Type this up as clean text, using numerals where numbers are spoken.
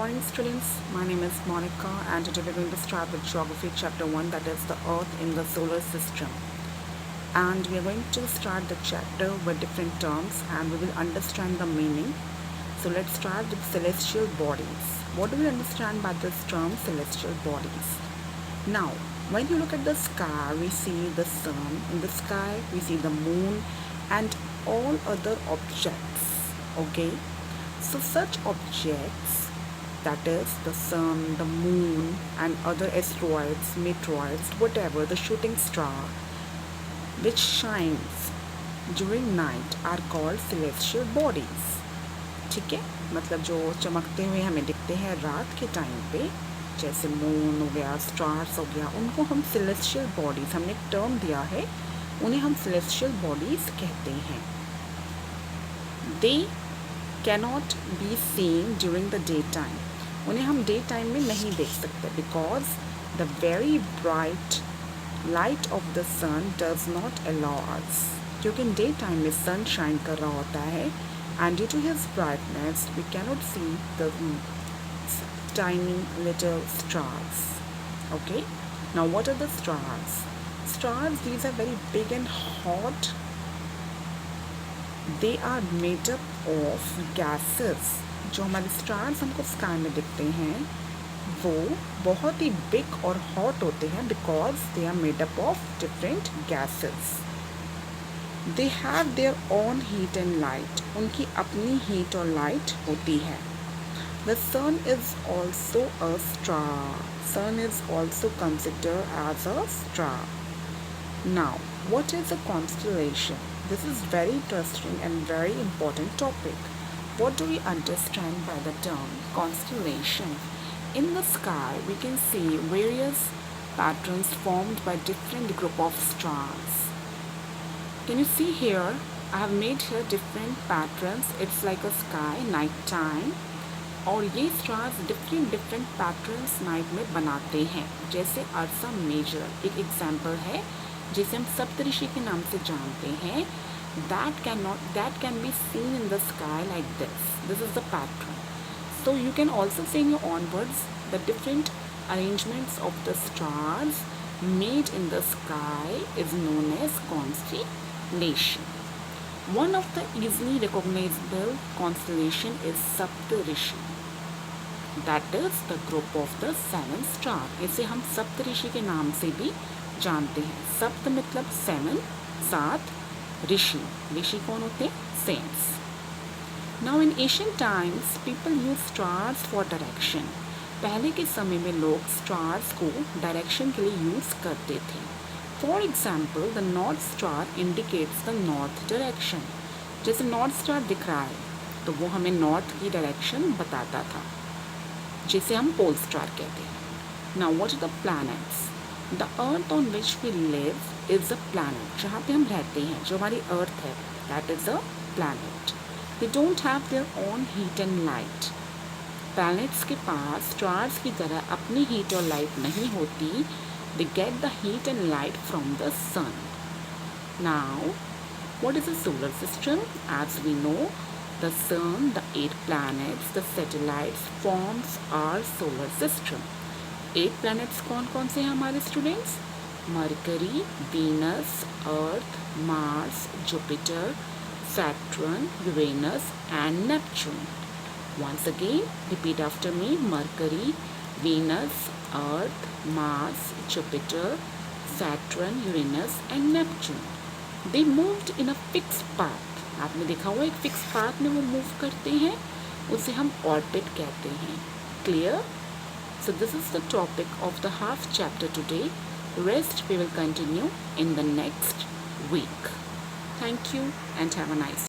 morning students, my name is Monica and today we're going to start with Geography chapter 1, that is the Earth in the solar system. And we are going to start the chapter with different terms and we will understand the meaning. So let's start with celestial bodies. What do we understand by this term celestial bodies? Now, when you look at the sky, we see the sun. In the sky, we see the moon and all other objects. Okay? So such objects, that is the sun, the moon and other asteroids, meteoroids, whatever, the shooting star which shines during night are called celestial bodies. ठीक है, मतलब जो चमकते हुए हमें दिखते हैं रात के टाइम पे, जैसे मून हो गया, स्टार्स हो गया, उनको हम सेलेस्टियल बॉडीज़, हमने एक टर्म दिया है, उन्हें हम सेलेस्टियल बॉडीज़ कहते हैं. They cannot be seen during the day time. उन्हें हम डे टाइम में नहीं देख सकते because the very bright light of the sun does not allow us. क्योंकि डे टाइम में सन शाइन कर रहा होता है and due to his brightness we cannot see the tiny little stars. Okay, now what are the stars? Stars, these are very big and hot. They are made up of gases. जो हमारे stars हमको sky में दिखते हैं वो बहुत ही big और hot होते हैं because they are made up of different gases. They have their own heat and light. उनकी अपनी heat और light होती है. The sun is also a star. Sun is also considered as a star. Now, what is a constellation? This is very interesting and very important topic. What do we understand by the term constellation? In the sky, we can see various patterns formed by different group of stars. Can you see here? I have made here different patterns. It's like a sky, night time. और ये stars different patterns night में बनाते हैं. जैसे अर्सा major एक example है जिसे हम सप्तऋषि के नाम से जानते हैं. That can be seen in the sky like this. This is the pattern. So you can also say in your onwards the different arrangements of the stars made in the sky is known as constellation. One of the easily recognizable constellation is Saptarishi. That is the group of the 7 star. इसे हम सप्तऋषि के नाम से भी जानते हैं. सप्त मतलब 7, 7. ऋषि, ऋषि कौन होते हैं? Saints. Now in ancient times people used stars for direction. पहले के समय में लोग स्टार्स को डायरेक्शन के लिए यूज़ करते थे. For example the north star indicates the north direction. जैसे नॉर्थ स्टार दिख रहा है तो वो हमें नॉर्थ की डायरेक्शन बताता था, जिसे हम पोल स्टार कहते हैं. Now what are the planets? The earth on which we live is a planet. जहाँ पे हम रहते हैं, जो हमारी अर्थ है, that is a planet. They don't have their own heat and light. Planets के पास स्टार्स की तरह अपनी हीट और लाइट नहीं होती. They get the heat and light from the sun. Now what is the solar system? As we know, the sun, the 8 planets, the satellites forms our solar system. 8 planets कौन कौन से हैं हमारे students? Mercury, Venus, Earth, Mars, Jupiter, Saturn, Uranus and Neptune. Once again, repeat after me. Mercury, Venus, Earth, Mars, Jupiter, Saturn, Uranus and Neptune. They moved in a fixed path. आपने देखा हुआ एक fix path में वो move करते हैं, उसे हम ऑर्बिट कहते हैं. Clear? So this is the topic of the half chapter today. Rest we will continue in the next week. Thank you and have a nice day.